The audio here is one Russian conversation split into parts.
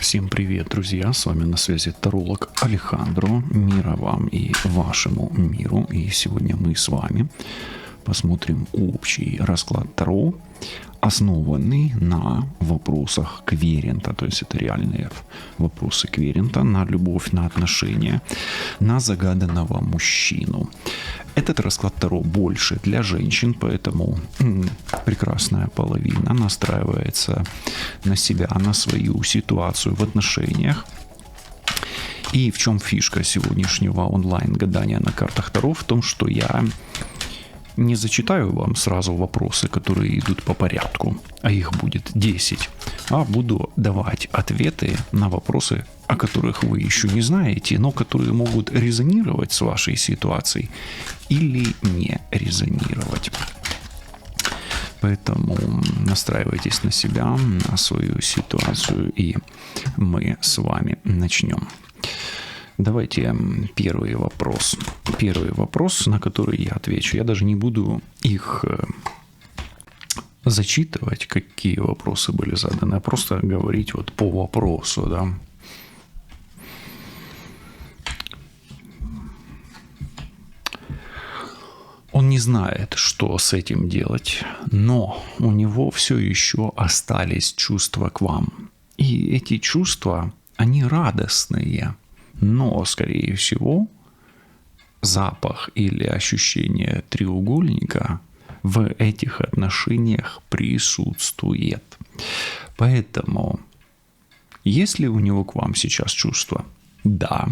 Всем привет, друзья! С вами на связи таролог Алехандро. Мира вам и вашему миру. И сегодня мы с вами посмотрим общий расклад Таро, основанный на вопросах Кверента. То есть это реальные вопросы Кверента на любовь, на отношения, на загаданного мужчину. Этот расклад Таро больше для женщин, поэтому прекрасная половина настраивается на себя, на свою ситуацию в отношениях. И в чем фишка сегодняшнего онлайн-гадания на картах Таро? В том, что я не зачитаю вам сразу вопросы, которые идут по порядку, а их будет 10, а буду давать ответы на вопросы, о которых вы еще не знаете, но которые могут резонировать с вашей ситуацией или не резонировать. Поэтому настраивайтесь на себя, на свою ситуацию, и мы с вами начнем. Давайте первый вопрос. Первый вопрос, на который я отвечу. Я даже не буду их зачитывать, какие вопросы были заданы, а просто говорить вот по вопросу, да. Он не знает, что с этим делать, но у него все еще остались чувства к вам. И эти чувства, они радостные. Но, скорее всего, запах или ощущение треугольника в этих отношениях присутствует. Поэтому, есть ли у него к вам сейчас чувства? Да.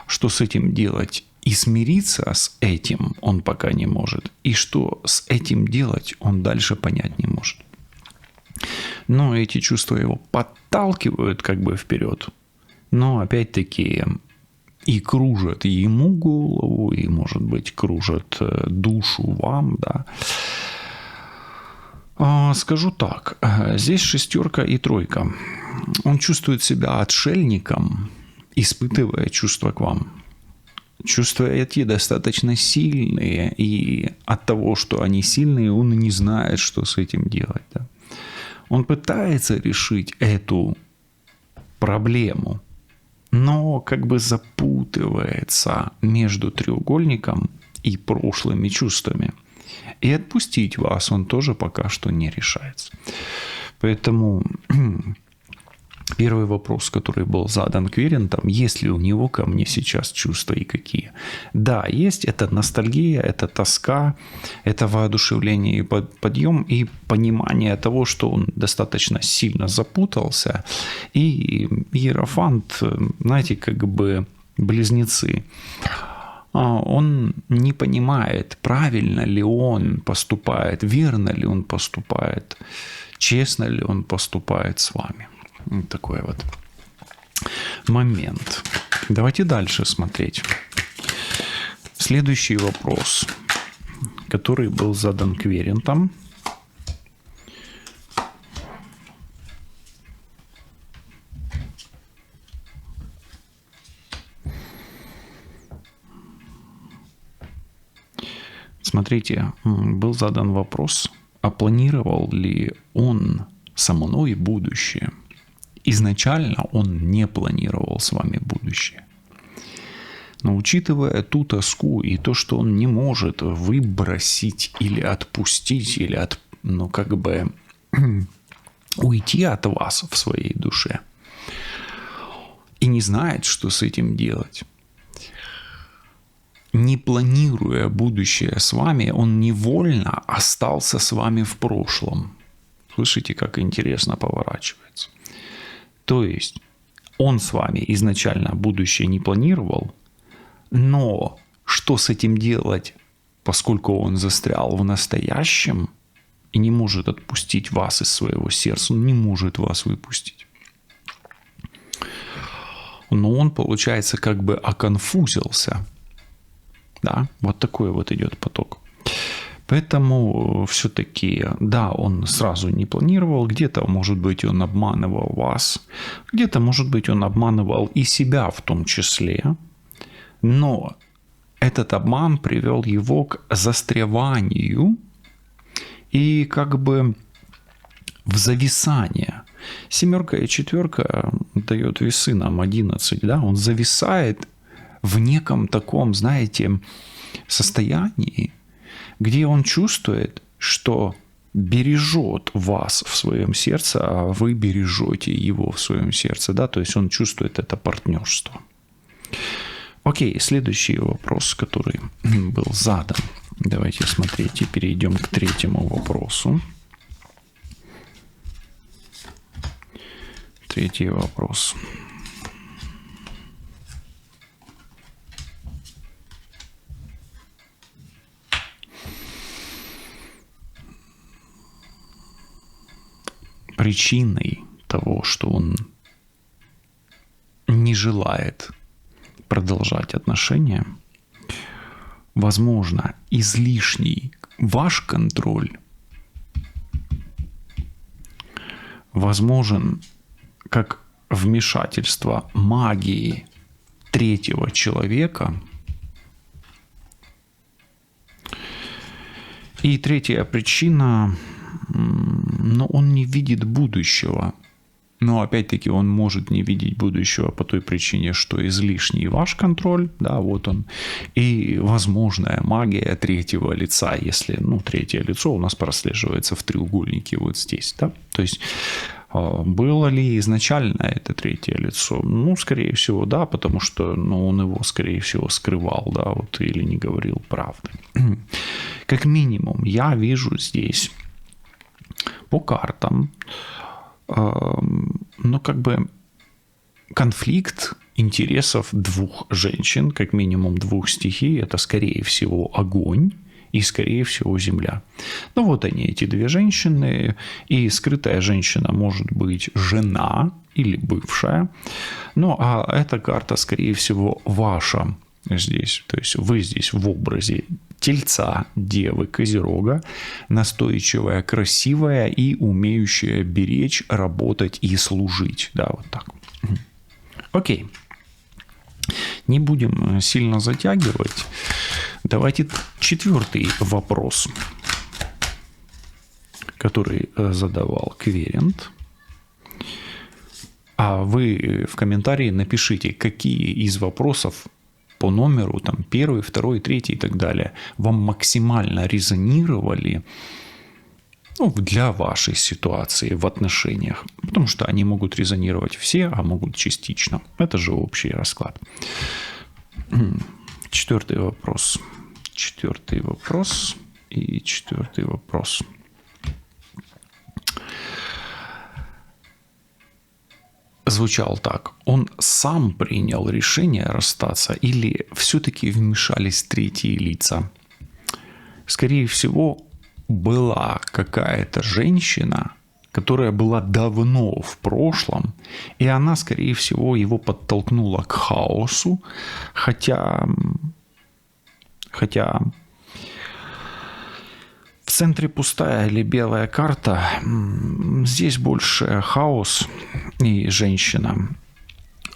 Что с этим делать и смириться с этим он пока не может. И что с этим делать он дальше понять не может. Но эти чувства его подталкивают как бы вперед. Но опять-таки и кружат ему голову, и, может быть, кружат душу вам, да. Скажу так, здесь шестерка и тройка. Он чувствует себя отшельником, испытывая чувства к вам. Чувства эти достаточно сильные, и от того, что они сильные, он не знает, что с этим делать. Да. Он пытается решить эту проблему, но как бы запутывается между треугольником и прошлыми чувствами. И отпустить вас он тоже пока что не решается. Поэтому первый вопрос, который был задан Кверентом, есть ли у него ко мне сейчас чувства и какие? Да, есть. Это ностальгия, это тоска, это воодушевление и подъем, и понимание того, что он достаточно сильно запутался. И Иерофант, знаете, как бы близнецы. Он не понимает, правильно ли он поступает, верно ли он поступает, честно ли он поступает с вами. Такой вот момент. Давайте дальше смотреть. Следующий вопрос, который был задан Кверентом. Смотрите, был задан вопрос, а планировал ли он со мной будущее? Изначально он не планировал с вами будущее. Но учитывая ту тоску и то, что он не может выбросить или отпустить, или уйти от вас в своей душе, и не знает, что с этим делать, не планируя будущее с вами, он невольно остался с вами в прошлом. Слышите, как интересно поворачивается. То есть он с вами изначально будущее не планировал, но что с этим делать, поскольку он застрял в настоящем и не может отпустить вас из своего сердца, он не может вас выпустить. Но он, получается, как бы оконфузился. Да, вот такой вот идет поток. Поэтому все-таки, да, он сразу не планировал. Где-то, может быть, он обманывал вас. Где-то, может быть, он обманывал и себя в том числе. Но этот обман привел его к застреванию и как бы в зависание. Семерка и четверка дает весы нам 11, да, он зависает в неком таком, знаете, состоянии, где он чувствует, что бережет вас в своем сердце, а вы бережете его в своем сердце, да, то есть он чувствует это партнерство. Окей, следующий вопрос, который был задан. Давайте смотреть и перейдем к третьему вопросу. Третий вопрос. Причиной того, что он не желает продолжать отношения, возможно, излишний ваш контроль, возможен как вмешательство магии третьего человека. И третья причина, но он не видит будущего. Но опять-таки он может не видеть будущего по той причине, что излишний ваш контроль, да, вот он, и возможная магия третьего лица, если, третье лицо у нас прослеживается в треугольнике вот здесь, да, то есть было ли изначально это третье лицо? Скорее всего, да, потому что, он его, скорее всего, скрывал, да, вот, или не говорил правды. Как минимум, я вижу здесь по картам, конфликт интересов двух женщин, как минимум двух стихий, это, скорее всего, огонь и, скорее всего, земля. Вот они, эти две женщины, и скрытая женщина может быть жена или бывшая, а эта карта, скорее всего, ваша здесь, то есть вы здесь в образе Тельца, Девы, Козерога, настойчивая, красивая и умеющая беречь, работать и служить. Да, вот так. Окей. Не будем сильно затягивать. Давайте четвертый вопрос, который задавал Кверент. А вы в комментарии напишите, какие из вопросов по номеру, там, 1, 2, 3 и так далее, вам максимально резонировали для вашей ситуации в отношениях. Потому что они могут резонировать все, а могут частично. Это же общий расклад. Четвертый вопрос. Четвертый вопрос. И четвертый вопрос. Звучал так. Он сам принял решение расстаться или все-таки вмешались третьи лица? Скорее всего, была какая-то женщина, которая была давно в прошлом, и она, скорее всего, его подтолкнула к хаосу, хотя в центре пустая или белая карта, здесь больше хаос и женщина,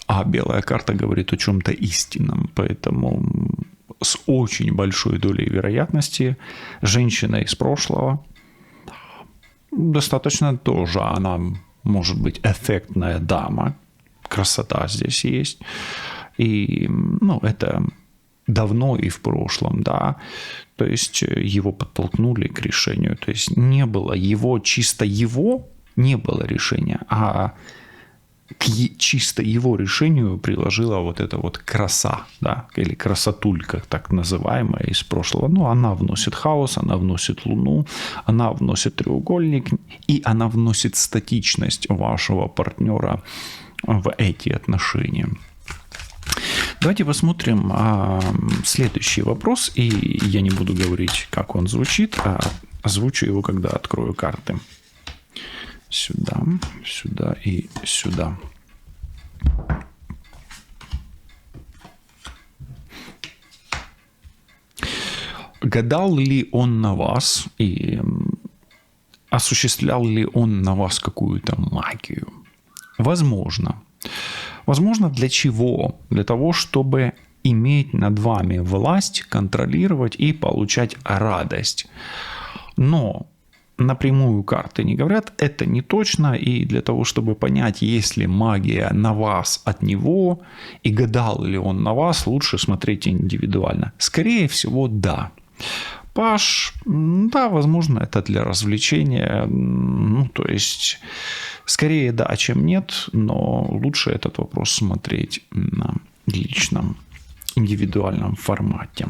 а белая карта говорит о чем-то истинном, поэтому с очень большой долей вероятности женщина из прошлого, достаточно тоже она может быть эффектная дама, красота здесь есть, и это давно и в прошлом, да, то есть его подтолкнули к решению, то есть не было не было решения, а к чисто его решению приложила вот эта вот краса, да, или красотулька, так называемая, из прошлого. Она вносит хаос, она вносит луну, она вносит треугольник, и она вносит статичность вашего партнера в эти отношения. Давайте посмотрим следующий вопрос, и я не буду говорить, как он звучит, а озвучу его, когда открою карты. Сюда, сюда и сюда. Гадал ли он на вас и осуществлял ли он на вас какую-то магию? Возможно. Возможно, для чего? Для того, чтобы иметь над вами власть, контролировать и получать радость. Но напрямую карты не говорят, это не точно, и для того, чтобы понять, есть ли магия на вас от него, и гадал ли он на вас, лучше смотреть индивидуально. Скорее всего, да. Паш, да, возможно, это для развлечения, ну, то есть, скорее да, чем нет, но лучше этот вопрос смотреть на личном, индивидуальном формате.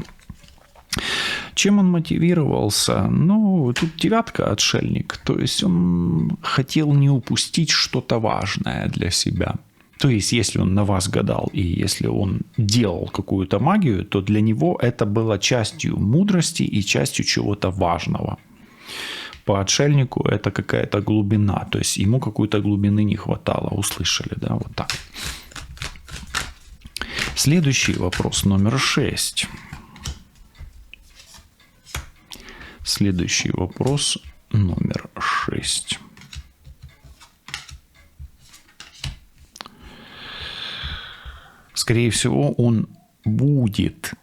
Чем он мотивировался? Ну, тут 9 отшельник. То есть он хотел не упустить что-то важное для себя. То есть если он на вас гадал и если он делал какую-то магию, то для него это было частью мудрости и частью чего-то важного. По отшельнику это какая-то глубина. То есть ему какой-то глубины не хватало. Услышали, да? Вот так. Следующий вопрос, номер 6. Следующий вопрос номер 6. Скорее всего, он будет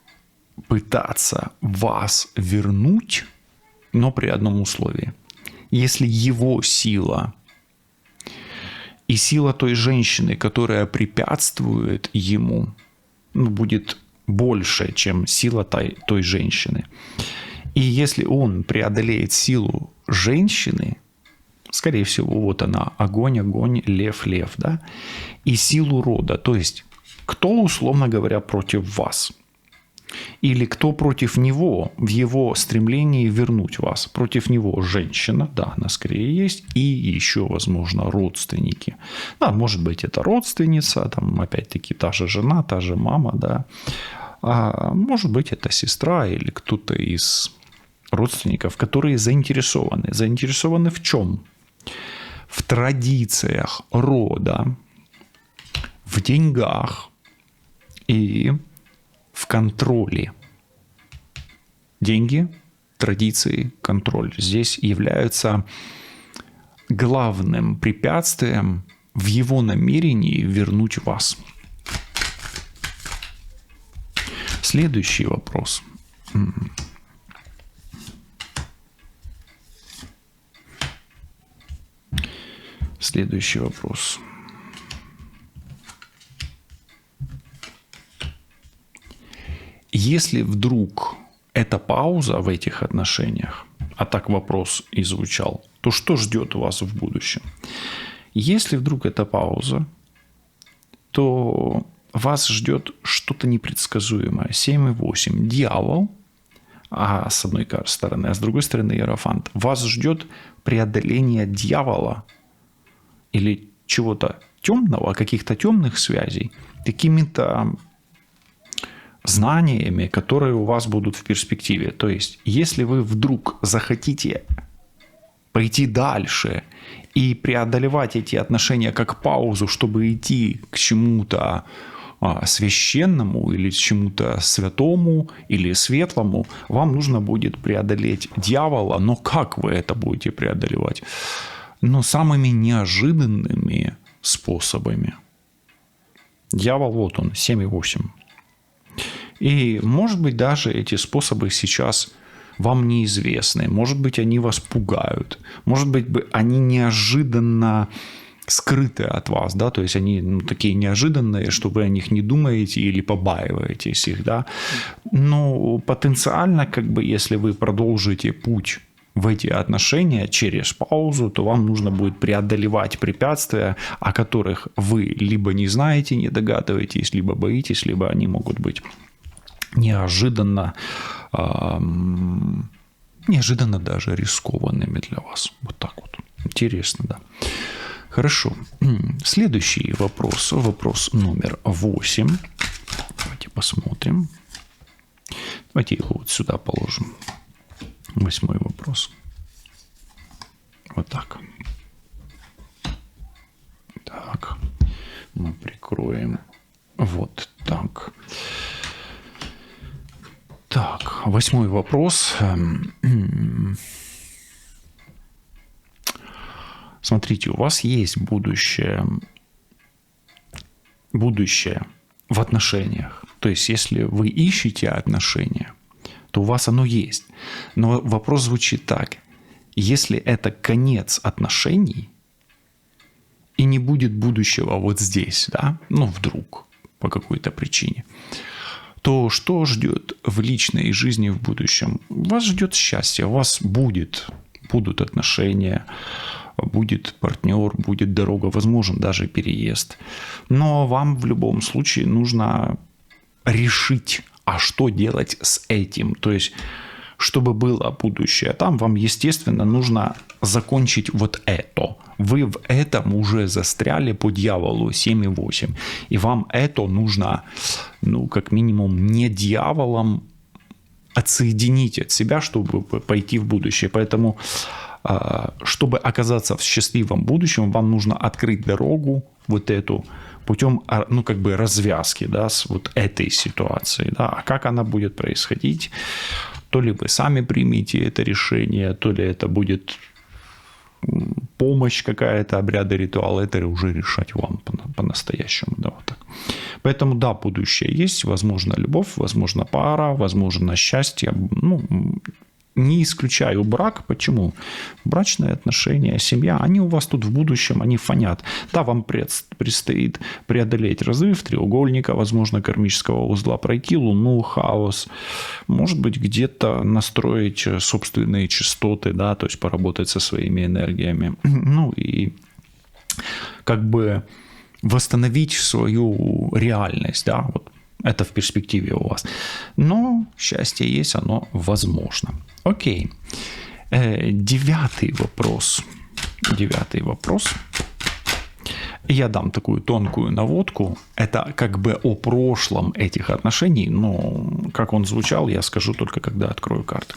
пытаться вас вернуть, но при одном условии. Если его сила и сила той женщины, которая препятствует ему, будет больше, чем сила той женщины. И если он преодолеет силу женщины, скорее всего, вот она, огонь, огонь, лев, лев, да, и силу рода, то есть кто, условно говоря, против вас, или кто против него в его стремлении вернуть вас. Против него женщина, да, она скорее есть, и еще, возможно, родственники. Да, может быть, это родственница, там, опять-таки, та же жена, та же мама, да. А может быть, это сестра или кто-то из родственников, которые заинтересованы. Заинтересованы в чем? В традициях рода, в деньгах и в контроле. Деньги, традиции, контроль здесь являются главным препятствием в его намерении вернуть вас. Следующий вопрос. Следующий вопрос. Если вдруг это пауза в этих отношениях, а так вопрос и звучал, то что ждет вас в будущем? Если вдруг это пауза, то вас ждет что-то непредсказуемое. 7 и 8. Дьявол, с одной стороны, а с другой стороны Иерофант. Вас ждет преодоление дьявола или чего-то темного, каких-то темных связей, какими-то знаниями, которые у вас будут в перспективе. То есть, если вы вдруг захотите пойти дальше и преодолевать эти отношения как паузу, чтобы идти к чему-то священному или к чему-то святому или светлому, вам нужно будет преодолеть дьявола. Но как вы это будете преодолевать? Но самыми неожиданными способами. Дьявол, вот он, 7 и 8. И, может быть, даже эти способы сейчас вам неизвестны. Может быть, они вас пугают. Может быть, они неожиданно скрыты от вас. Да? То есть, они такие неожиданные, что вы о них не думаете или побаиваетесь их. Да? Но потенциально, если вы продолжите путь в эти отношения через паузу, то вам нужно будет преодолевать препятствия, о которых вы либо не знаете, не догадываетесь, либо боитесь, либо они могут быть неожиданно даже рискованными для вас. Вот так вот. Интересно, да. Хорошо. Следующий вопрос. Вопрос номер 8. Давайте посмотрим. Давайте его вот сюда положим. 8 вопрос. Вот так. Так. Мы прикроем. Вот так. Так, 8 вопрос. Смотрите, у вас есть будущее в отношениях. То есть, если вы ищете отношения, то у вас оно есть. Но вопрос звучит так. если это конец отношений и не будет будущего вот здесь, да, ну вдруг по какой-то причине, то что ждет в личной жизни в будущем? Вас ждет счастье, у вас будут отношения, будет партнер, будет дорога, возможен даже переезд. Но вам в любом случае нужно решить, а что делать с этим. То есть, чтобы было будущее там, вам, естественно, нужно закончить вот это. Вы в этом уже застряли по дьяволу 7,8. И вам это нужно, ну, как минимум, не дьяволом отсоединить от себя, чтобы пойти в будущее. Поэтому, чтобы оказаться в счастливом будущем, вам нужно открыть дорогу вот эту путем, ну, как бы развязки, да, с вот этой ситуацией, да. А как она будет происходить? То ли вы сами примете это решение, то ли это будет помощь какая-то, обряды, ритуалы, это уже решать вам по-настоящему, да, вот так. Поэтому, да, будущее есть, возможно, любовь, возможно, пара, возможно, счастье, ну, не исключаю брак. Почему? Брачные отношения, семья, они у вас тут в будущем, они фонят. Да, вам предстоит преодолеть разрыв треугольника, возможно, кармического узла, пройти Луну, хаос, может быть, где-то настроить собственные частоты, да, то есть поработать со своими энергиями. Ну и как бы восстановить свою реальность, да, вот. Это в перспективе у вас. Но счастье есть, оно возможно. Окей. 9 вопрос. 9 вопрос. Я дам такую тонкую наводку. Это как бы о прошлом этих отношений, но как он звучал, я скажу только когда открою карты.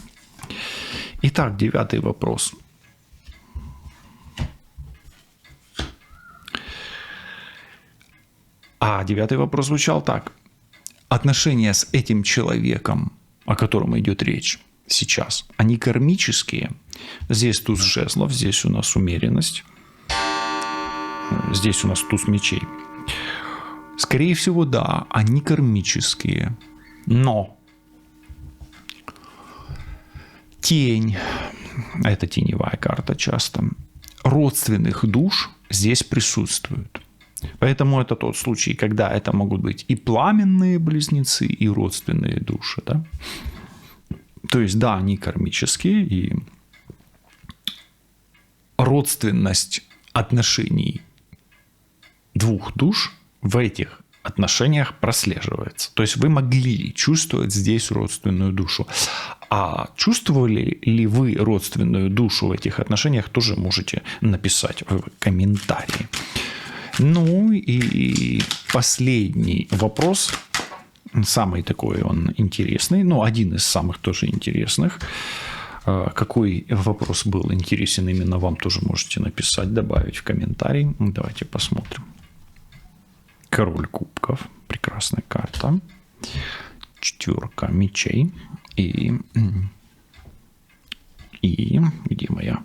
Итак, 9 вопрос. А 9 вопрос звучал так. Отношения с этим человеком, о котором идет речь сейчас, они кармические. Здесь туз жезлов, здесь у нас умеренность, здесь у нас туз мечей. Скорее всего, да, они кармические. Но тень, это теневая карта часто, родственных душ здесь присутствует. Поэтому это тот случай, когда это могут быть и пламенные близнецы, и родственные души. Да? То есть, да, они кармические, и родственность отношений двух душ в этих отношениях прослеживается. То есть, вы могли чувствовать здесь родственную душу. А чувствовали ли вы родственную душу в этих отношениях, тоже можете написать в комментарии. Ну и последний вопрос, самый такой он интересный, ну один из самых тоже интересных. Какой вопрос был интересен именно вам, тоже можете написать, добавить в комментарий. Давайте посмотрим. Король кубков, прекрасная карта. 4 мечей и где моя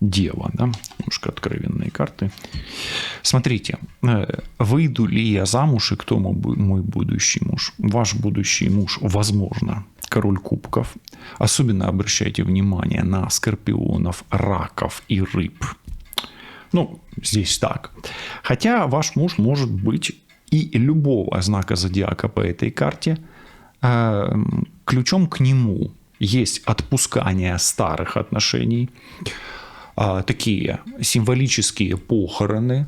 дева, да, немножко откровенные карты. Смотрите, выйду ли я замуж и кто мой будущий муж? Ваш будущий муж, возможно, король кубков. Особенно обращайте внимание на скорпионов, раков и рыб. Ну, здесь так. Хотя ваш муж может быть и любого знака зодиака по этой карте. Ключом к нему есть отпускание старых отношений, такие символические похороны,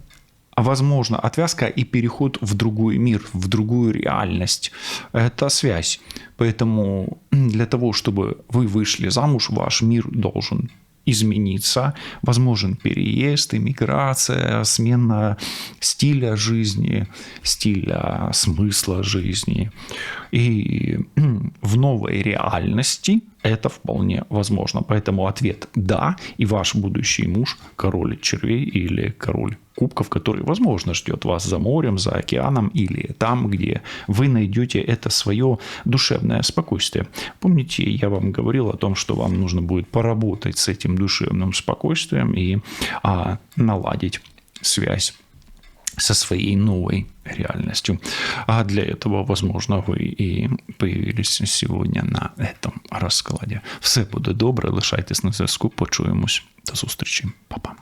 а возможно отвязка и переход в другой мир, в другую реальность. Это связь. Поэтому для того, чтобы вы вышли замуж, ваш мир должен измениться. Возможен переезд, иммиграция, смена стиля жизни, стиля смысла жизни. И в новой реальности это вполне возможно. Поэтому ответ «да», и ваш будущий муж – король червей или король кубков, который, возможно, ждет вас за морем, за океаном или там, где вы найдете это свое душевное спокойствие. Помните, я вам говорил о том, что вам нужно будет поработать с этим душевным спокойствием и наладить связь со своей новой реальностью. А для этого, возможно, ви і появились сьогодні на этом розкладі. Все буде добре, лишайтесь на зв'язку, почуємось. До зустрічі, Па-па.